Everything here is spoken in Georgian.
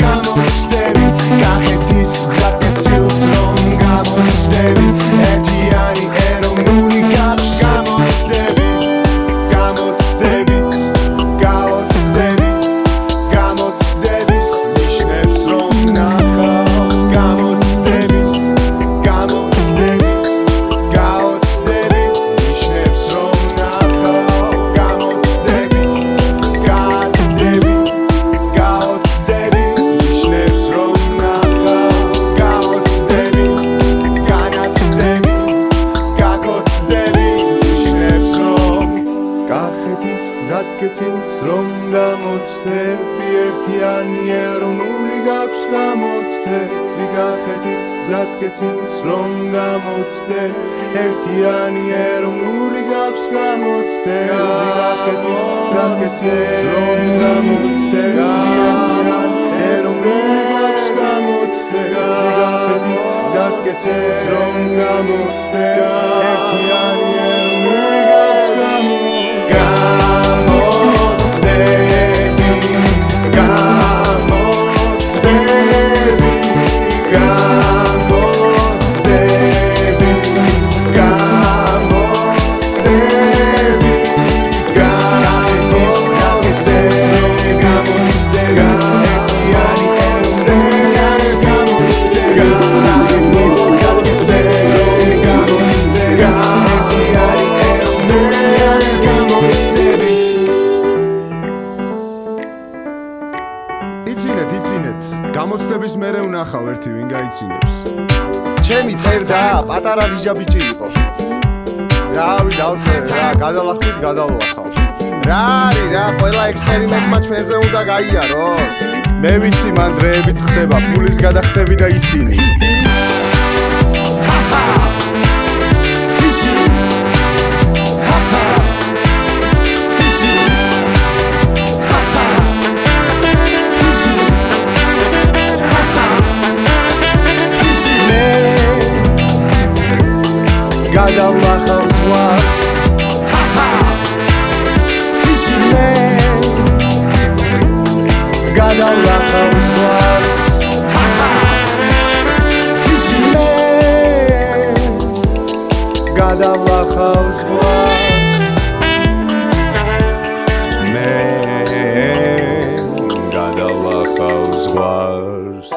გამოცდები კახეთის გზატკეცილს რომ გამოცდები ერთიანი ეროვნული გაქვს გამოცდები გამოცდების ნიშნებს რომ ნახავ გამოცდების ნიშნებს რომ ნახავ გამოცდები ნიშნებს რომ ნახავ გამოცდები განაცდები გაკოცდები ნიშნებს რომ კახეთის გზატკეცილს რომ გამოცდები ერთიანი ეროვნული გაქვს გამოცდები კახეთის გზატკეცილს რომ გამოცდები ერთიანი ეროვნული გაქვს გამოცდები კახეთის გზატკეცილს რომ გამოცდები ერთიანი ეროვნული გაქვს გამოცდები კახეთის გზატკეცილს რომ გამოცდები ერთიანი ეროვნული გაქვს იცინეთ, გამოცდების მერე ვნახავ ერთი ვინ გაიცინებს. ჩემი წერდა პატარა ვიჟაბიჭი იყო. რავი დავწერე რა, გადალახვით გადავლახავ. რა არის რა, ყველა ექსპერიმენტმა ჩვენზე უნდა გაიაროს. მე ვიცი მან დრეებიც ხდება, ფულის გადახდები და ისინი. გადავლახავ ზღვას მე გადავლახავ ზღვას მე გადავლახავ ზღვას მე გადავლახავ ზღვას